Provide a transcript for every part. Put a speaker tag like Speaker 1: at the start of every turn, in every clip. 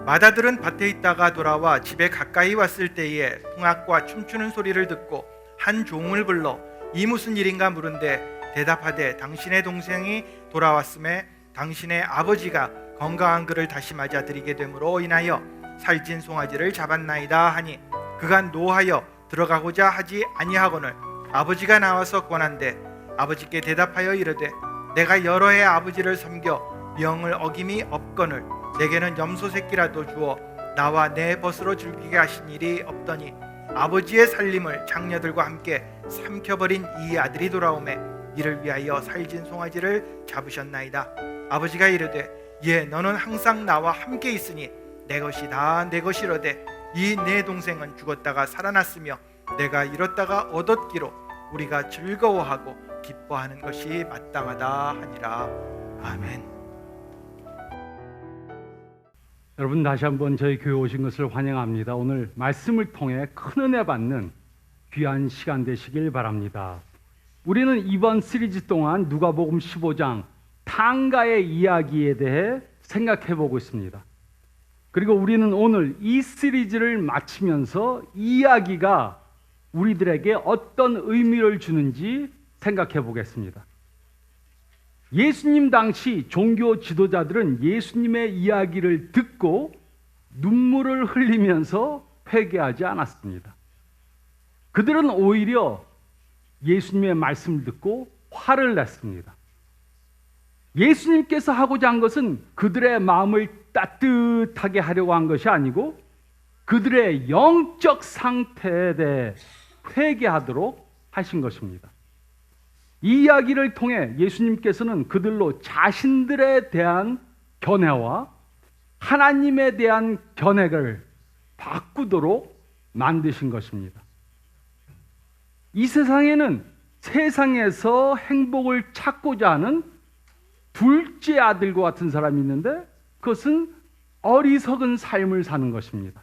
Speaker 1: 맏아들은 밭에 있다가 돌아와 집에 가까이 왔을 때에 풍악과 춤추는 소리를 듣고 한 종을 불러 이 무슨 일인가 물은데 대답하되 당신의 동생이 돌아왔음에 당신의 아버지가 건강한 그를 다시 맞아 드리게 됨으로 인하여 살찐 송아지를 잡았나이다 하니 그가 노하여 들어가고자 하지 아니하거늘 아버지가 나와서 권한대 아버지께 대답하여 이르되 내가 여러 해 아버지를 섬겨 명을 어김이 없거늘 내게는 염소 새끼라도 주어 나와 내 벗으로 즐기게 하신 일이 없더니 아버지의 살림을 장녀들과 함께 삼켜버린 이 아들이 돌아오매 이를 위하여 살진 송아지를 잡으셨나이다. 아버지가 이르되 예 너는 항상 나와 함께 있으니 내 것이 다 내 것이로되 이 내 동생은 죽었다가 살아났으며 내가 잃었다가 얻었기로 우리가 즐거워하고 기뻐하는 것이 마땅하다 하니라. 아멘.
Speaker 2: 여러분 다시 한번 저희 교회 오신 것을 환영합니다. 오늘 말씀을 통해 큰 은혜 받는 귀한 시간 되시길 바랍니다. 우리는 이번 시리즈 동안 누가복음 15장 탕가의 이야기에 대해 생각해 보고 있습니다. 그리고 우리는 오늘 이 시리즈를 마치면서 이 이야기가 우리들에게 어떤 의미를 주는지 생각해 보겠습니다. 예수님 당시 종교 지도자들은 예수님의 이야기를 듣고 눈물을 흘리면서 회개하지 않았습니다. 그들은 오히려 예수님의 말씀을 듣고 화를 냈습니다. 예수님께서 하고자 한 것은 그들의 마음을 따뜻하게 하려고 한 것이 아니고 그들의 영적 상태에 대해 회개하도록 하신 것입니다. 이 이야기를 통해 예수님께서는 그들로 자신들에 대한 견해와 하나님에 대한 견해를 바꾸도록 만드신 것입니다. 이 세상에는 세상에서 행복을 찾고자 하는 둘째 아들과 같은 사람이 있는데 그것은 어리석은 삶을 사는 것입니다.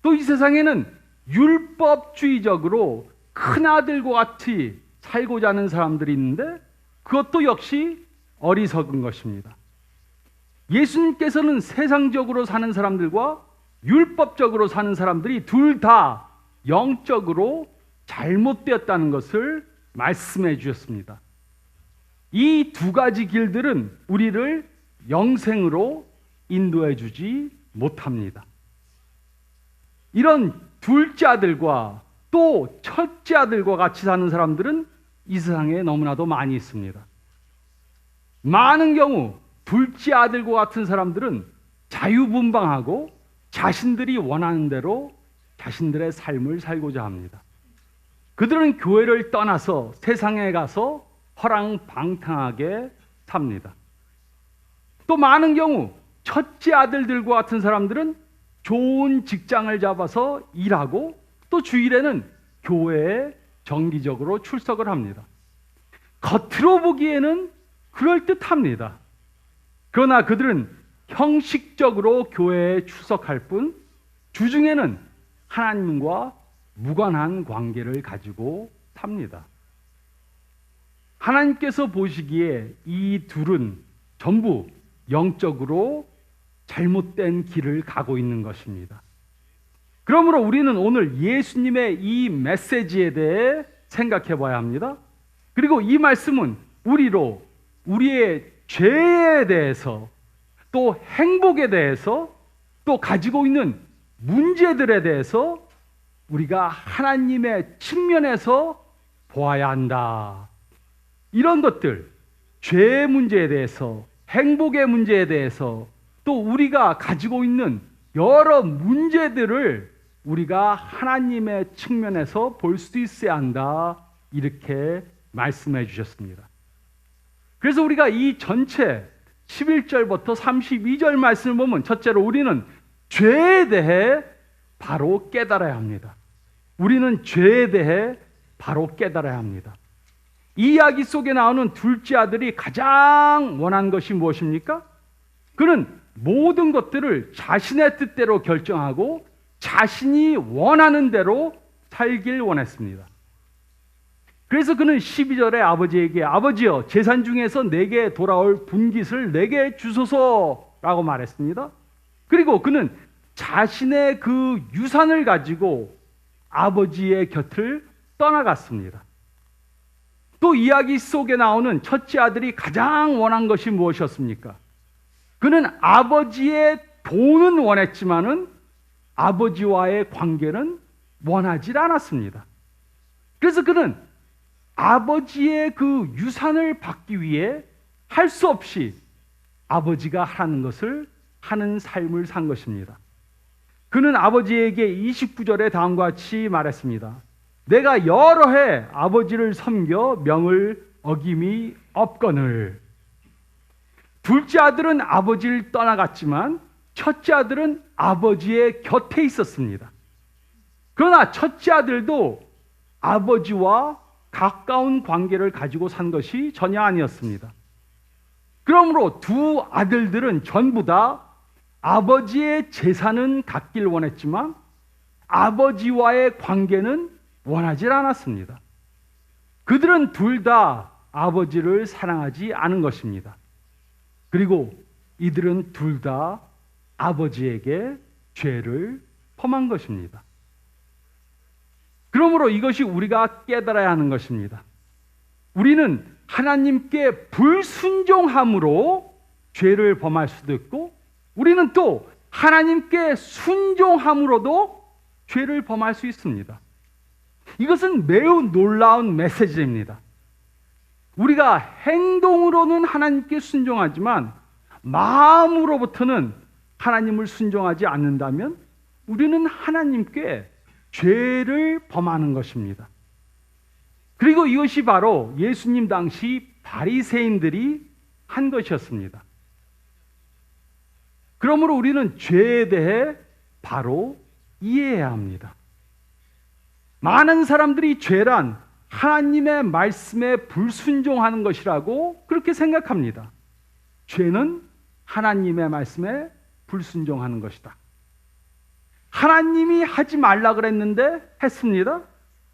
Speaker 2: 또 이 세상에는 율법주의적으로 큰아들과 같이 살고자 하는 사람들이 있는데 그것도 역시 어리석은 것입니다. 예수님께서는 세상적으로 사는 사람들과 율법적으로 사는 사람들이 둘 다 영적으로 잘못되었다는 것을 말씀해 주셨습니다. 이 두 가지 길들은 우리를 영생으로 인도해 주지 못합니다. 이런 둘째 아들과 또 첫째 아들과 같이 사는 사람들은 이 세상에 너무나도 많이 있습니다. 많은 경우 둘째 아들과 같은 사람들은 자유분방하고 자신들이 원하는 대로 자신들의 삶을 살고자 합니다. 그들은 교회를 떠나서 세상에 가서 허랑방탕하게 삽니다. 또 많은 경우 첫째 아들들과 같은 사람들은 좋은 직장을 잡아서 일하고 또 주일에는 교회에 정기적으로 출석을 합니다. 겉으로 보기에는 그럴듯합니다. 그러나 그들은 형식적으로 교회에 출석할 뿐 주중에는 하나님과 무관한 관계를 가지고 삽니다. 하나님께서 보시기에 이 둘은 전부 영적으로 잘못된 길을 가고 있는 것입니다. 그러므로 우리는 오늘 예수님의 이 메시지에 대해 생각해 봐야 합니다. 그리고 이 말씀은 우리로 우리의 죄에 대해서 또 행복에 대해서 또 가지고 있는 문제들에 대해서 우리가 하나님의 측면에서 보아야 한다. 이런 것들, 죄의 문제에 대해서, 행복의 문제에 대해서 또 우리가 가지고 있는 여러 문제들을 우리가 하나님의 측면에서 볼 수 있어야 한다. 이렇게 말씀해 주셨습니다. 그래서 우리가 이 전체 11절부터 32절 말씀을 보면 첫째로 우리는 죄에 대해 바로 깨달아야 합니다. 우리는 죄에 대해 바로 깨달아야 합니다. 이 이야기 속에 나오는 둘째 아들이 가장 원한 것이 무엇입니까? 그는 모든 것들을 자신의 뜻대로 결정하고 자신이 원하는 대로 살길 원했습니다. 그래서 그는 12절에 아버지에게 아버지여 재산 중에서 내게 돌아올 분깃을 내게 주소서라고 말했습니다. 그리고 그는 자신의 그 유산을 가지고 아버지의 곁을 떠나갔습니다. 또 이야기 속에 나오는 첫째 아들이 가장 원한 것이 무엇이었습니까? 그는 아버지의 돈은 원했지만은 아버지와의 관계는 원하지 않았습니다. 그래서 그는 아버지의 그 유산을 받기 위해 할 수 없이 아버지가 하는 것을 하는 삶을 산 것입니다. 그는 아버지에게 29절에 다음과 같이 말했습니다. 내가 여러 해 아버지를 섬겨 명을 어김이 없거늘. 둘째 아들은 아버지를 떠나갔지만 첫째 아들은 아버지의 곁에 있었습니다. 그러나 첫째 아들도 아버지와 가까운 관계를 가지고 산 것이 전혀 아니었습니다. 그러므로 두 아들들은 전부 다 아버지의 재산은 갖길 원했지만 아버지와의 관계는 원하지 않았습니다. 그들은 둘 다 아버지를 사랑하지 않은 것입니다. 그리고 이들은 둘 다 아버지에게 죄를 범한 것입니다. 그러므로 이것이 우리가 깨달아야 하는 것입니다. 우리는 하나님께 불순종함으로 죄를 범할 수도 있고, 우리는 또 하나님께 순종함으로도 죄를 범할 수 있습니다. 이것은 매우 놀라운 메시지입니다. 우리가 행동으로는 하나님께 순종하지만 마음으로부터는 하나님을 순종하지 않는다면 우리는 하나님께 죄를 범하는 것입니다. 그리고 이것이 바로 예수님 당시 바리새인들이 한 것이었습니다. 그러므로 우리는 죄에 대해 바로 이해해야 합니다. 많은 사람들이 죄란 하나님의 말씀에 불순종하는 것이라고 그렇게 생각합니다. 죄는 하나님의 말씀에 불순종하는 것이다. 하나님이 하지 말라 그랬는데 했습니다.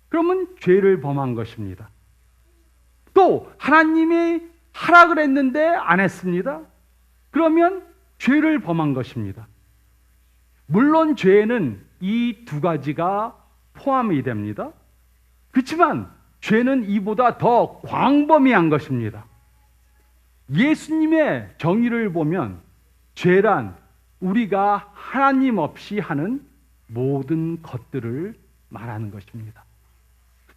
Speaker 2: 그러면 죄를 범한 것입니다. 또 하나님이 하라 그랬는데 안 했습니다. 그러면 죄를 범한 것입니다. 물론 죄에는 이 두 가지가 포함이 됩니다. 그렇지만 죄는 이보다 더 광범위한 것입니다. 예수님의 정의를 보면 죄란 우리가 하나님 없이 하는 모든 것들을 말하는 것입니다.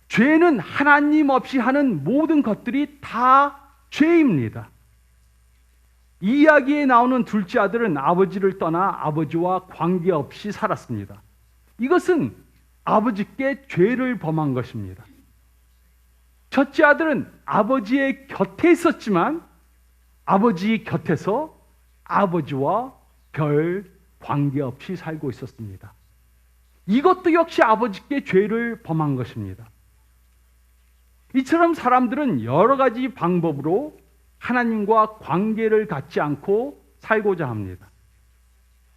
Speaker 2: 죄는 하나님 없이 하는 모든 것들이 다 죄입니다. 이 이야기에 나오는 둘째 아들은 아버지를 떠나 아버지와 관계없이 살았습니다. 이것은 아버지께 죄를 범한 것입니다. 첫째 아들은 아버지의 곁에 있었지만 아버지 곁에서 아버지와 별 관계없이 살고 있었습니다. 이것도 역시 아버지께 죄를 범한 것입니다. 이처럼 사람들은 여러 가지 방법으로 하나님과 관계를 갖지 않고 살고자 합니다.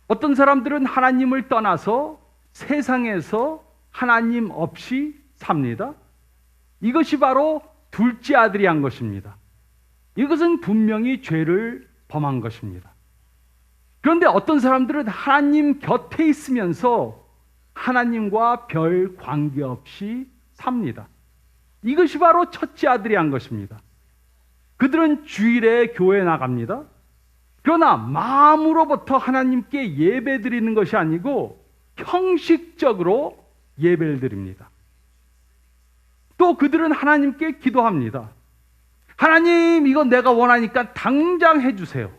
Speaker 2: 어떤 사람들은 하나님을 떠나서 세상에서 하나님 없이 삽니다. 이것이 바로 둘째 아들이 한 것입니다. 이것은 분명히 죄를 범한 것입니다. 그런데 어떤 사람들은 하나님 곁에 있으면서 하나님과 별 관계없이 삽니다. 이것이 바로 첫째 아들이 한 것입니다. 그들은 주일에 교회에 나갑니다. 그러나 마음으로부터 하나님께 예배 드리는 것이 아니고 형식적으로 예배를 드립니다. 또 그들은 하나님께 기도합니다. 하나님, 이건 내가 원하니까 당장 해주세요.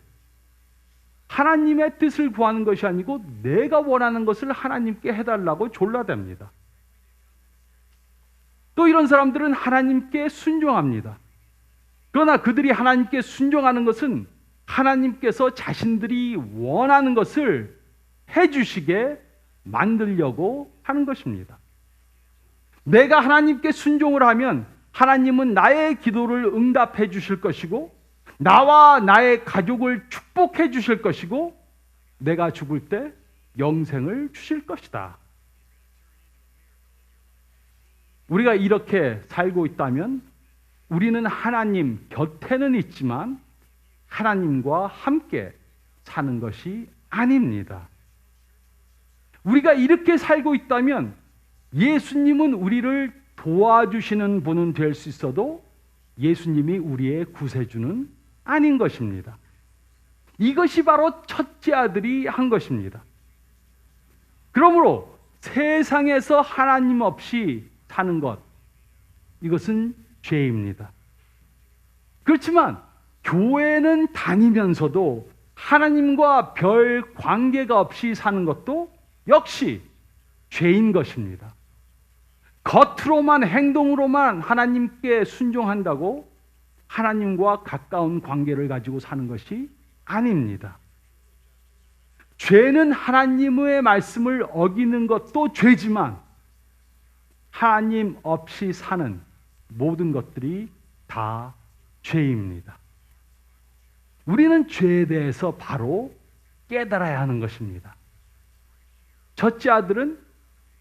Speaker 2: 하나님의 뜻을 구하는 것이 아니고 내가 원하는 것을 하나님께 해달라고 졸라댑니다. 또 이런 사람들은 하나님께 순종합니다. 그러나 그들이 하나님께 순종하는 것은 하나님께서 자신들이 원하는 것을 해주시게 만들려고 하는 것입니다. 내가 하나님께 순종을 하면 하나님은 나의 기도를 응답해 주실 것이고 나와 나의 가족을 축복해 주실 것이고 내가 죽을 때 영생을 주실 것이다. 우리가 이렇게 살고 있다면 우리는 하나님 곁에는 있지만 하나님과 함께 사는 것이 아닙니다. 우리가 이렇게 살고 있다면 예수님은 우리를 도와주시는 분은 될 수 있어도 예수님이 우리의 구세주는 아닌 것입니다. 이것이 바로 첫째 아들이 한 것입니다. 그러므로 세상에서 하나님 없이 사는 것, 이것은 죄입니다. 그렇지만 교회는 다니면서도 하나님과 별 관계가 없이 사는 것도 역시 죄인 것입니다. 겉으로만 행동으로만 하나님께 순종한다고 하나님과 가까운 관계를 가지고 사는 것이 아닙니다. 죄는 하나님의 말씀을 어기는 것도 죄지만 하나님 없이 사는 모든 것들이 다 죄입니다. 우리는 죄에 대해서 바로 깨달아야 하는 것입니다. 첫째 아들은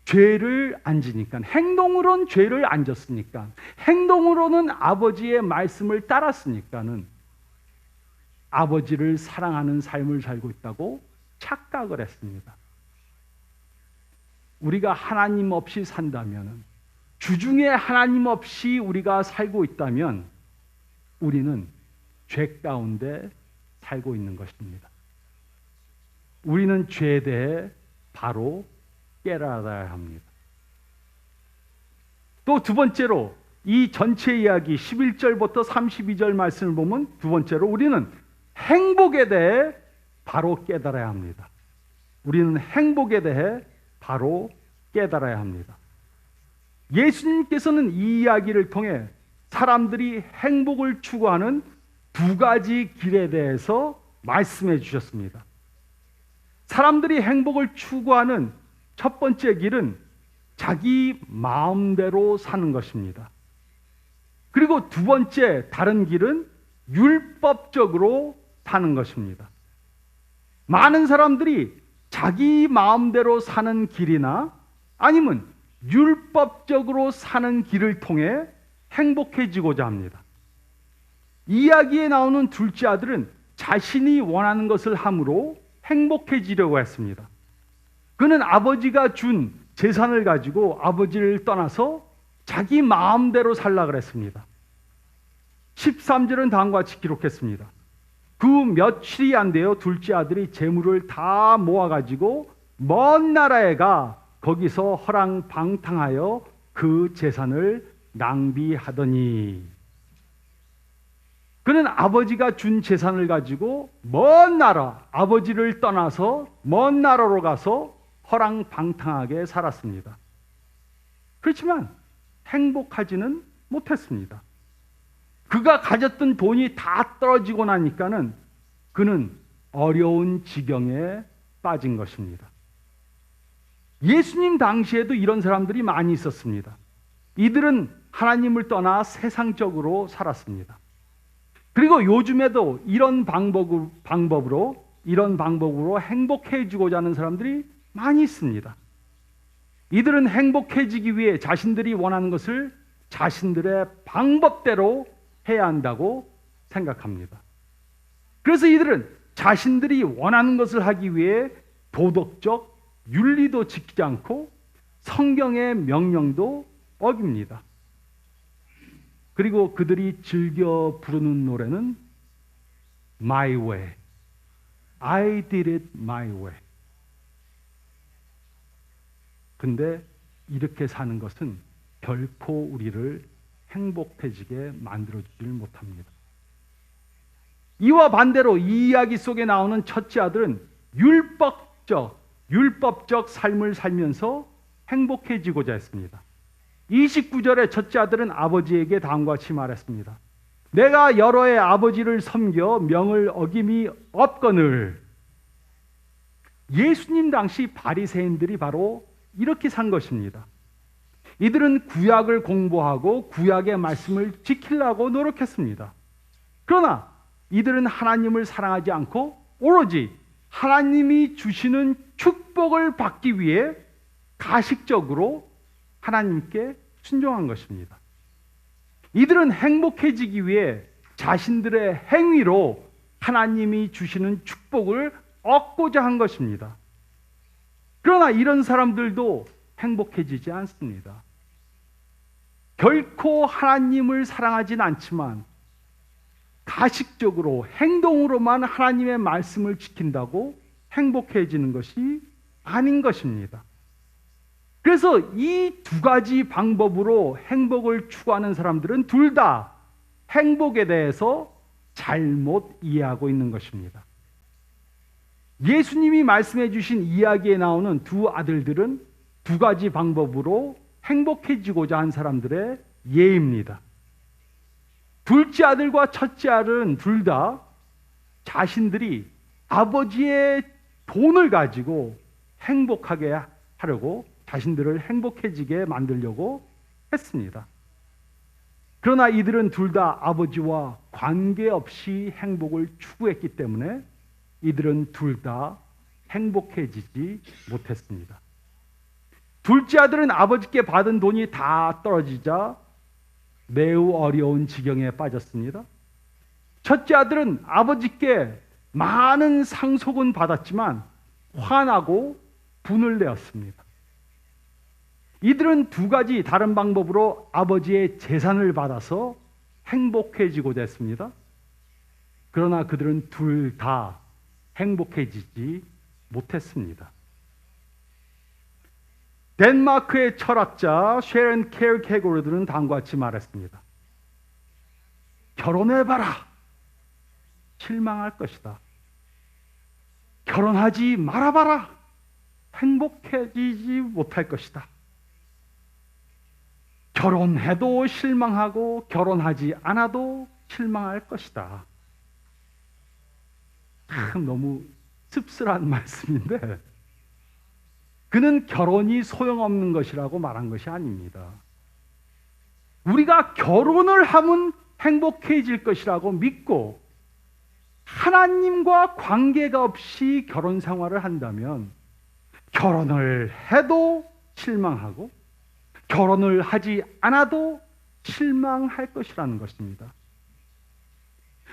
Speaker 2: 죄를 안 지니까, 행동으로는 죄를 안 졌으니까, 행동으로는 아버지의 말씀을 따랐으니까는 아버지를 사랑하는 삶을 살고 있다고 착각을 했습니다. 우리가 하나님 없이 산다면, 주중에 하나님 없이 우리가 살고 있다면 우리는 죄 가운데 살고 있는 것입니다. 우리는 죄에 대해 바로 깨달아야 합니다. 또 두 번째로 이 전체 이야기 11절부터 32절 말씀을 보면 두 번째로 우리는 행복에 대해 바로 깨달아야 합니다. 우리는 행복에 대해 바로 깨달아야 합니다. 예수님께서는 이 이야기를 통해 사람들이 행복을 추구하는 두 가지 길에 대해서 말씀해 주셨습니다. 사람들이 행복을 추구하는 첫 번째 길은 자기 마음대로 사는 것입니다. 그리고 두 번째 다른 길은 율법적으로 사는 것입니다. 많은 사람들이 자기 마음대로 사는 길이나 아니면 율법적으로 사는 길을 통해 행복해지고자 합니다. 이야기에 나오는 둘째 아들은 자신이 원하는 것을 함으로 행복해지려고 했습니다. 그는 아버지가 준 재산을 가지고 아버지를 떠나서 자기 마음대로 살라 그랬습니다. 13절은 다음과 같이 기록했습니다. 그 며칠이 안 되어 둘째 아들이 재물을 다 모아가지고 먼 나라에 가 거기서 허랑방탕하여 그 재산을 낭비하더니, 그는 아버지가 준 재산을 가지고 먼 나라, 아버지를 떠나서 먼 나라로 가서 허랑방탕하게 살았습니다. 그렇지만 행복하지는 못했습니다. 그가 가졌던 돈이 다 떨어지고 나니까는 그는 어려운 지경에 빠진 것입니다. 예수님 당시에도 이런 사람들이 많이 있었습니다. 이들은 하나님을 떠나 세상적으로 살았습니다. 그리고 요즘에도 이런 방법으로 행복해지고자 하는 사람들이 많이 있습니다. 이들은 행복해지기 위해 자신들이 원하는 것을 자신들의 방법대로 해야 한다고 생각합니다. 그래서 이들은 자신들이 원하는 것을 하기 위해 도덕적 윤리도 지키지 않고 성경의 명령도 어깁니다. 그리고 그들이 즐겨 부르는 노래는 My Way, I did it my way. 근데 이렇게 사는 것은 결코 우리를 행복해지게 만들어주질 못합니다. 이와 반대로 이 이야기 속에 나오는 첫째 아들은 율법적 삶을 살면서 행복해지고자 했습니다. 29절에 첫째 아들은 아버지에게 다음과 같이 말했습니다. 내가 여러 해 아버지를 섬겨 명을 어김이 없거늘. 예수님 당시 바리새인들이 바로 이렇게 산 것입니다. 이들은 구약을 공부하고 구약의 말씀을 지키려고 노력했습니다. 그러나 이들은 하나님을 사랑하지 않고 오로지 하나님이 주시는 축복을 받기 위해 가식적으로 하나님께 순종한 것입니다. 이들은 행복해지기 위해 자신들의 행위로 하나님이 주시는 축복을 얻고자 한 것입니다. 그러나 이런 사람들도 행복해지지 않습니다. 결코 하나님을 사랑하진 않지만 가식적으로 행동으로만 하나님의 말씀을 지킨다고 행복해지는 것이 아닌 것입니다. 그래서 이 두 가지 방법으로 행복을 추구하는 사람들은 둘 다 행복에 대해서 잘못 이해하고 있는 것입니다. 예수님이 말씀해 주신 이야기에 나오는 두 아들들은 두 가지 방법으로 행복해지고자 한 사람들의 예입니다. 둘째 아들과 첫째 아들은 둘 다 자신들이 아버지의 돈을 가지고 행복하게 하려고, 자신들을 행복해지게 만들려고 했습니다. 그러나 이들은 둘 다 아버지와 관계없이 행복을 추구했기 때문에 이들은 둘 다 행복해지지 못했습니다. 둘째 아들은 아버지께 받은 돈이 다 떨어지자 매우 어려운 지경에 빠졌습니다. 첫째 아들은 아버지께 많은 상속은 받았지만 화나고 분을 내었습니다. 이들은 두 가지 다른 방법으로 아버지의 재산을 받아서 행복해지고자 했습니다. 그러나 그들은 둘 다 행복해지지 못했습니다. 덴마크의 철학자 쉐런 케르케고르드는 다음과 같이 말했습니다. 결혼해봐라. 실망할 것이다. 결혼하지 말아봐라. 행복해지지 못할 것이다. 결혼해도 실망하고 결혼하지 않아도 실망할 것이다. 참 너무 씁쓸한 말씀인데 그는 결혼이 소용없는 것이라고 말한 것이 아닙니다. 우리가 결혼을 하면 행복해질 것이라고 믿고 하나님과 관계가 없이 결혼 생활을 한다면 결혼을 해도 실망하고 결혼을 하지 않아도 실망할 것이라는 것입니다.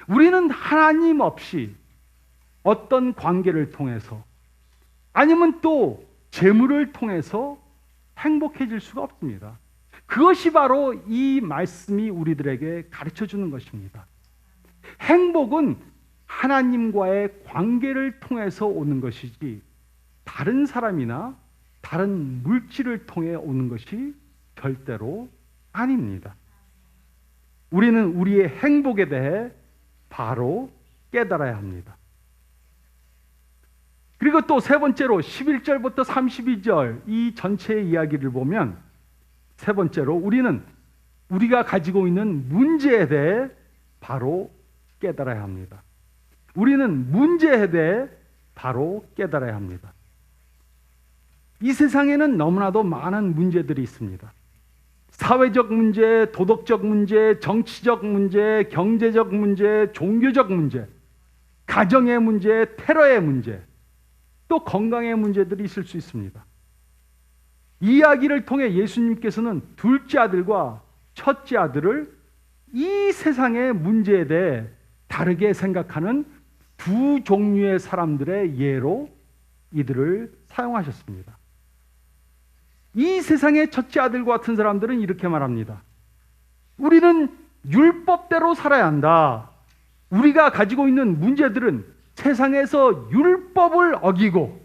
Speaker 2: 우리는 하나님 없이 어떤 관계를 통해서 아니면 또 재물을 통해서 행복해질 수가 없습니다. 그것이 바로 이 말씀이 우리들에게 가르쳐 주는 것입니다. 행복은 하나님과의 관계를 통해서 오는 것이지 다른 사람이나 다른 물질을 통해 오는 것이 절대로 아닙니다. 우리는 우리의 행복에 대해 바로 깨달아야 합니다. 그리고 또 세 번째로 11절부터 32절 이 전체의 이야기를 보면 세 번째로 우리는 우리가 가지고 있는 문제에 대해 바로 깨달아야 합니다. 우리는 문제에 대해 바로 깨달아야 합니다. 이 세상에는 너무나도 많은 문제들이 있습니다. 사회적 문제, 도덕적 문제, 정치적 문제, 경제적 문제, 종교적 문제, 가정의 문제, 테러의 문제, 또 건강의 문제들이 있을 수 있습니다. 이 이야기를 통해 예수님께서는 둘째 아들과 첫째 아들을 이 세상의 문제에 대해 다르게 생각하는 두 종류의 사람들의 예로 이들을 사용하셨습니다. 이 세상의 첫째 아들과 같은 사람들은 이렇게 말합니다. 우리는 율법대로 살아야 한다. 우리가 가지고 있는 문제들은 세상에서 율법을 어기고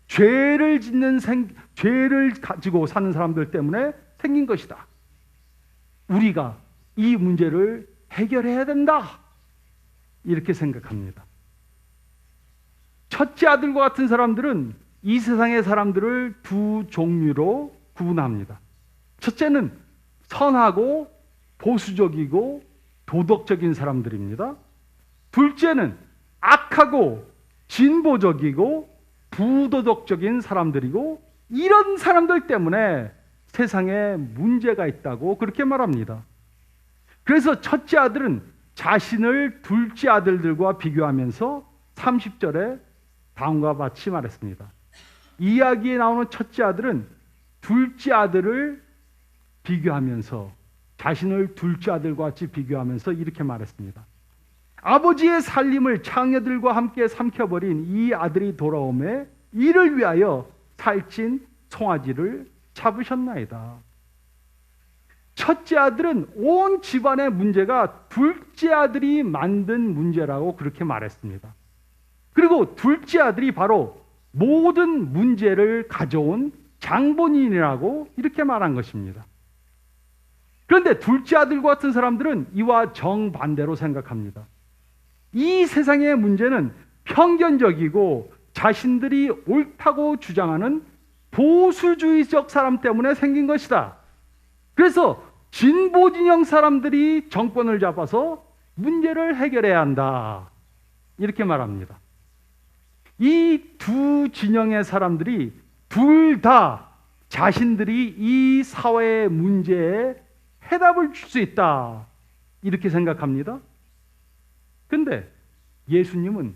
Speaker 2: 죄를 가지고 사는 사람들 때문에 생긴 것이다. 우리가 이 문제를 해결해야 된다. 이렇게 생각합니다. 첫째 아들과 같은 사람들은 이 세상의 사람들을 두 종류로 구분합니다. 첫째는 선하고 보수적이고 도덕적인 사람들입니다. 둘째는 악하고 진보적이고 부도덕적인 사람들이고 이런 사람들 때문에 세상에 문제가 있다고 그렇게 말합니다. 그래서 첫째 아들은 자신을 둘째 아들들과 비교하면서 30절에 다음과 같이 말했습니다. 이야기에 나오는 첫째 아들은 둘째 아들을 비교하면서 자신을 둘째 아들과 같이 비교하면서 이렇게 말했습니다. 아버지의 살림을 창녀들과 함께 삼켜버린 이 아들이 돌아오매 이를 위하여 살찐 송아지를 잡으셨나이다. 첫째 아들은 온 집안의 문제가 둘째 아들이 만든 문제라고 그렇게 말했습니다. 그리고 둘째 아들이 바로 모든 문제를 가져온 장본인이라고 이렇게 말한 것입니다. 그런데 둘째 아들과 같은 사람들은 이와 정반대로 생각합니다. 이 세상의 문제는 편견적이고 자신들이 옳다고 주장하는 보수주의적 사람 때문에 생긴 것이다. 그래서 진보 진영 사람들이 정권을 잡아서 문제를 해결해야 한다. 이렇게 말합니다. 이 두 진영의 사람들이 둘 다 자신들이 이 사회의 문제에 해답을 줄 수 있다. 이렇게 생각합니다. 근데 예수님은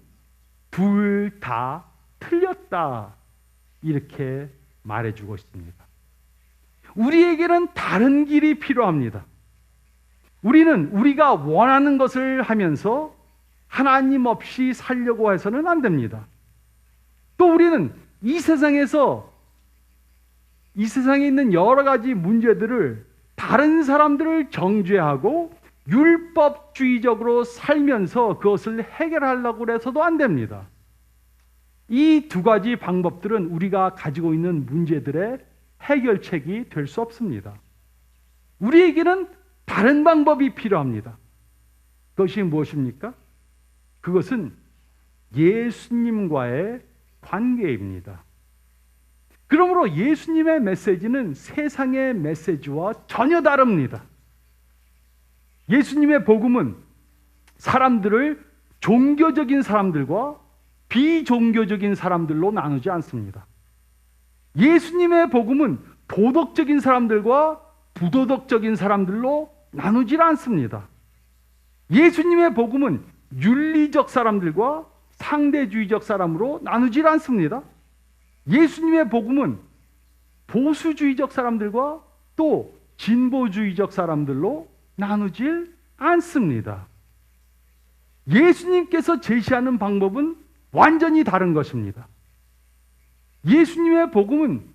Speaker 2: 둘 다 틀렸다. 이렇게 말해주고 있습니다. 우리에게는 다른 길이 필요합니다. 우리는 우리가 원하는 것을 하면서 하나님 없이 살려고 해서는 안 됩니다. 또 우리는 이 세상에 있는 여러 가지 문제들을 다른 사람들을 정죄하고 율법주의적으로 살면서 그것을 해결하려고 해서도 안 됩니다. 이 두 가지 방법들은 우리가 가지고 있는 문제들의 해결책이 될 수 없습니다. 우리에게는 다른 방법이 필요합니다. 그것이 무엇입니까? 그것은 예수님과의 관계입니다. 그러므로 예수님의 메시지는 세상의 메시지와 전혀 다릅니다. 예수님의 복음은 사람들을 종교적인 사람들과 비종교적인 사람들로 나누지 않습니다. 예수님의 복음은 도덕적인 사람들과 부도덕적인 사람들로 나누질 않습니다. 예수님의 복음은 윤리적 사람들과 상대주의적 사람으로 나누질 않습니다. 예수님의 복음은 보수주의적 사람들과 또 진보주의적 사람들로 나누질 않습니다. 예수님께서 제시하는 방법은 완전히 다른 것입니다. 예수님의 복음은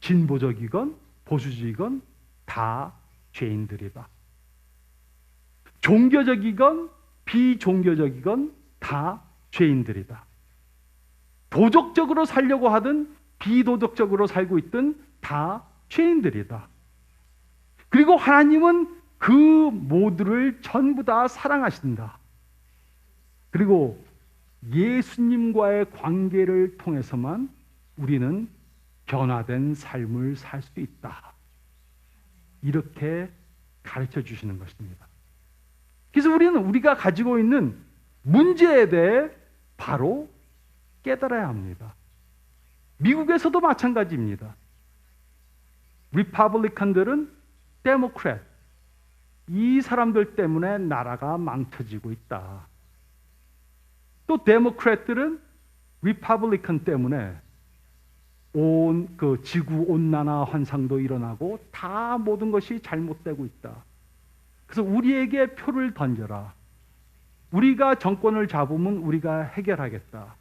Speaker 2: 진보적이건 보수주의건 다 죄인들이다. 종교적이건 비종교적이건 다 죄인들이다. 도덕적으로 살려고 하든 비도덕적으로 살고 있든 다 죄인들이다. 그리고 하나님은 그 모두를 전부 다 사랑하신다. 그리고 예수님과의 관계를 통해서만 우리는 변화된 삶을 살 수 있다. 이렇게 가르쳐 주시는 것입니다. 그래서 우리는 우리가 가지고 있는 문제에 대해 바로 깨달아야 합니다. 미국에서도 마찬가지입니다. 리퍼블리칸들은 데모크래트, 이 사람들 때문에 나라가 망쳐지고 있다. 또 데모크래트들은 리퍼블리칸 때문에 온 그 지구 온난화 현상도 일어나고 다 모든 것이 잘못되고 있다. 그래서 우리에게 표를 던져라. 우리가 정권을 잡으면 우리가 해결하겠다.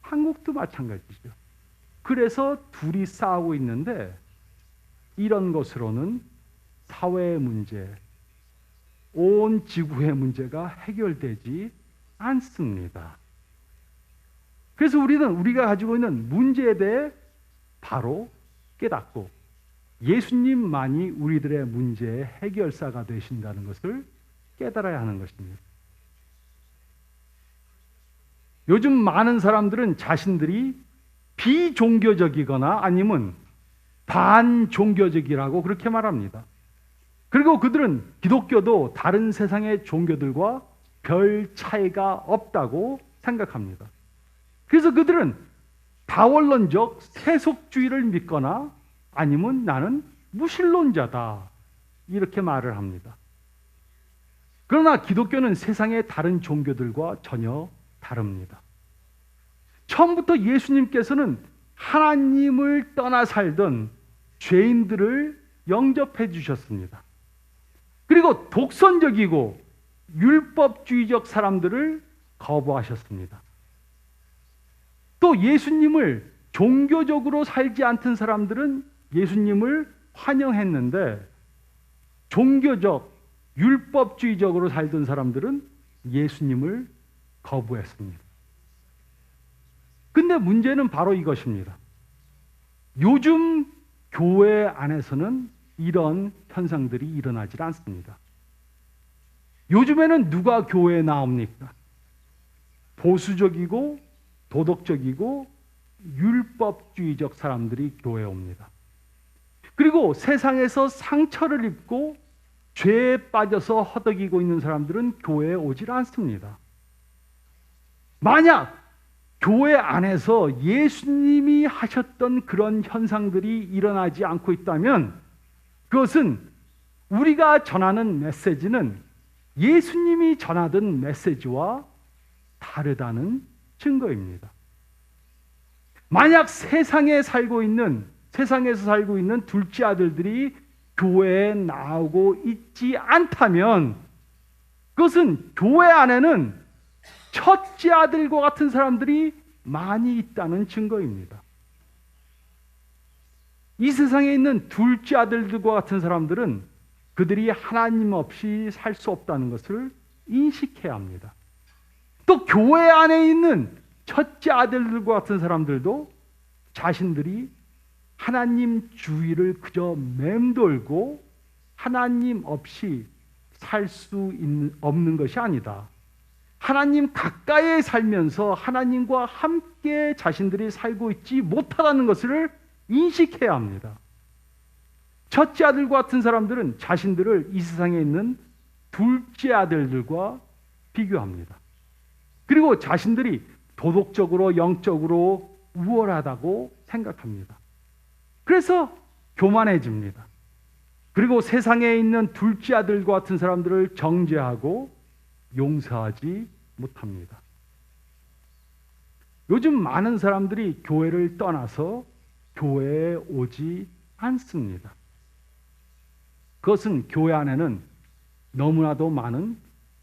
Speaker 2: 한국도 마찬가지죠. 그래서 둘이 싸우고 있는데 이런 것으로는 사회의 문제, 온 지구의 문제가 해결되지 않습니다. 그래서 우리는 우리가 가지고 있는 문제에 대해 바로 깨닫고 예수님만이 우리들의 문제의 해결사가 되신다는 것을 깨달아야 하는 것입니다. 요즘 많은 사람들은 자신들이 비종교적이거나 아니면 반종교적이라고 그렇게 말합니다. 그리고 그들은 기독교도 다른 세상의 종교들과 별 차이가 없다고 생각합니다. 그래서 그들은 다원론적 세속주의를 믿거나 아니면 나는 무신론자다 이렇게 말을 합니다. 그러나 기독교는 세상의 다른 종교들과 전혀 다릅니다. 처음부터 예수님께서는 하나님을 떠나 살던 죄인들을 영접해 주셨습니다. 그리고 독선적이고 율법주의적 사람들을 거부하셨습니다. 또 예수님을 종교적으로 살지 않던 사람들은 예수님을 환영했는데 종교적, 율법주의적으로 살던 사람들은 예수님을 거부했습니다. 근데 문제는 바로 이것입니다. 요즘 교회 안에서는 이런 현상들이 일어나질 않습니다. 요즘에는 누가 교회에 나옵니까? 보수적이고 도덕적이고 율법주의적 사람들이 교회에 옵니다. 그리고 세상에서 상처를 입고 죄에 빠져서 허덕이고 있는 사람들은 교회에 오질 않습니다. 만약 교회 안에서 예수님이 하셨던 그런 현상들이 일어나지 않고 있다면 그것은 우리가 전하는 메시지는 예수님이 전하던 메시지와 다르다는 증거입니다. 만약 세상에서 살고 있는 둘째 아들들이 교회에 나오고 있지 않다면 그것은 교회 안에는 첫째 아들과 같은 사람들이 많이 있다는 증거입니다. 이 세상에 있는 둘째 아들들과 같은 사람들은 그들이 하나님 없이 살 수 없다는 것을 인식해야 합니다. 또 교회 안에 있는 첫째 아들들과 같은 사람들도 자신들이 하나님 주위를 그저 맴돌고 하나님 없이 살 수 없는 것이 아니다. 하나님 가까이에 살면서 하나님과 함께 자신들이 살고 있지 못하다는 것을 인식해야 합니다. 첫째 아들과 같은 사람들은 자신들을 이 세상에 있는 둘째 아들들과 비교합니다. 그리고 자신들이 도덕적으로 영적으로 우월하다고 생각합니다. 그래서 교만해집니다. 그리고 세상에 있는 둘째 아들과 같은 사람들을 정죄하고 용서하지 못합니다. 요즘 많은 사람들이 교회를 떠나서 교회에 오지 않습니다. 그것은 교회 안에는 너무나도 많은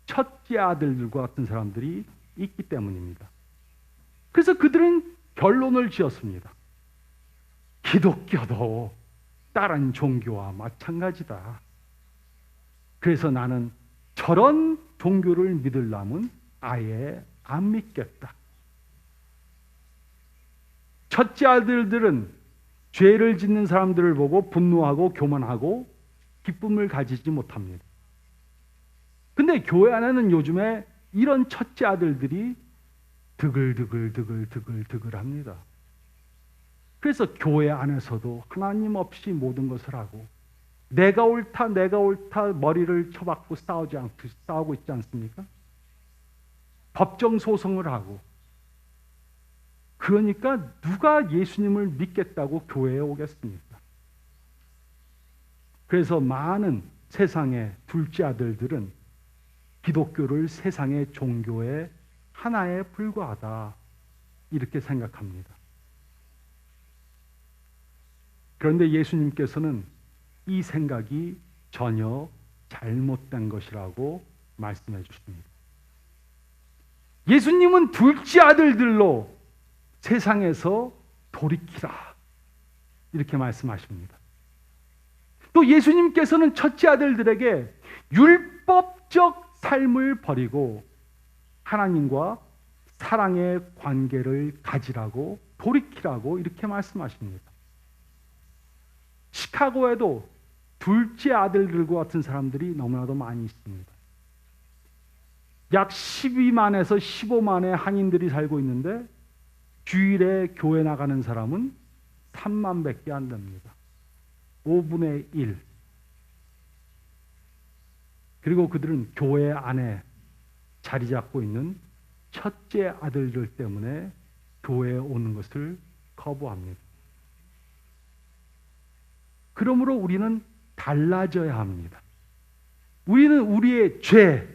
Speaker 2: 첫째 아들들과 같은 사람들이 있기 때문입니다. 그래서 그들은 결론을 지었습니다. 기독교도 다른 종교와 마찬가지다. 그래서 나는 저런 종교를 믿으려면 아예 안 믿겠다. 첫째 아들들은 죄를 짓는 사람들을 보고 분노하고 교만하고 기쁨을 가지지 못합니다. 근데 교회 안에는 요즘에 이런 첫째 아들들이 드글드글 합니다. 그래서 교회 안에서도 하나님 없이 모든 것을 하고 내가 옳다 머리를 쳐박고 싸우고 있지 않습니까? 법정 소송을 하고 그러니까 누가 예수님을 믿겠다고 교회에 오겠습니까? 그래서 많은 세상의 둘째 아들들은 기독교를 세상의 종교의 하나에 불과하다 이렇게 생각합니다. 그런데 예수님께서는 이 생각이 전혀 잘못된 것이라고 말씀해 주십니다. 예수님은 둘째 아들들로 세상에서 돌이키라 이렇게 말씀하십니다. 또 예수님께서는 첫째 아들들에게 율법적 삶을 버리고 하나님과 사랑의 관계를 가지라고 돌이키라고 이렇게 말씀하십니다. 시카고에도 둘째 아들들과 같은 사람들이 너무나도 많이 있습니다. 약 12만에서 15만의 한인들이 살고 있는데 주일에 교회 나가는 사람은 3만 밖에 안 됩니다. 5분의 1. 그리고 그들은 교회 안에 자리 잡고 있는 첫째 아들들 때문에 교회에 오는 것을 거부합니다. 그러므로 우리는 달라져야 합니다. 우리는 우리의 죄,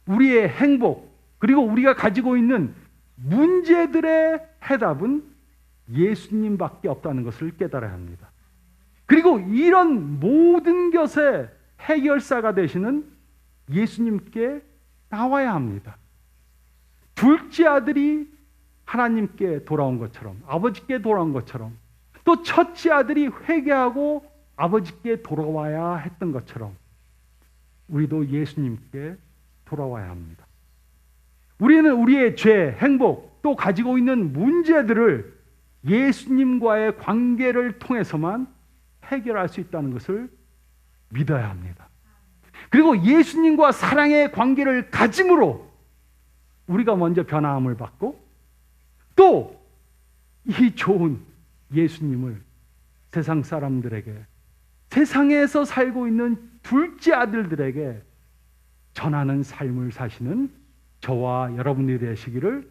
Speaker 2: 우리의 행복, 그리고 우리가 가지고 있는 문제들의 해답은 예수님밖에 없다는 것을 깨달아야 합니다. 그리고 이런 모든 것의 해결사가 되시는 예수님께 나와야 합니다. 둘째 아들이 하나님께 돌아온 것처럼, 아버지께 돌아온 것처럼, 또 첫째 아들이 회개하고 아버지께 돌아와야 했던 것처럼 우리도 예수님께 돌아와야 합니다. 우리는 우리의 죄, 행복, 또 가지고 있는 문제들을 예수님과의 관계를 통해서만 해결할 수 있다는 것을 믿어야 합니다. 그리고 예수님과 사랑의 관계를 가짐으로 우리가 먼저 변화함을 받고 또 이 좋은 예수님을 세상 사람들에게, 세상에서 살고 있는 둘째 아들들에게 전하는 삶을 사시는 저와 여러분이 되시기를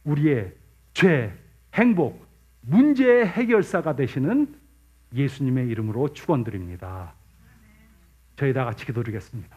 Speaker 2: 우리의 죄, 행복, 문제의 해결사가 되시는 예수님의 이름으로 축원드립니다. 저희 다 같이 기도드리겠습니다.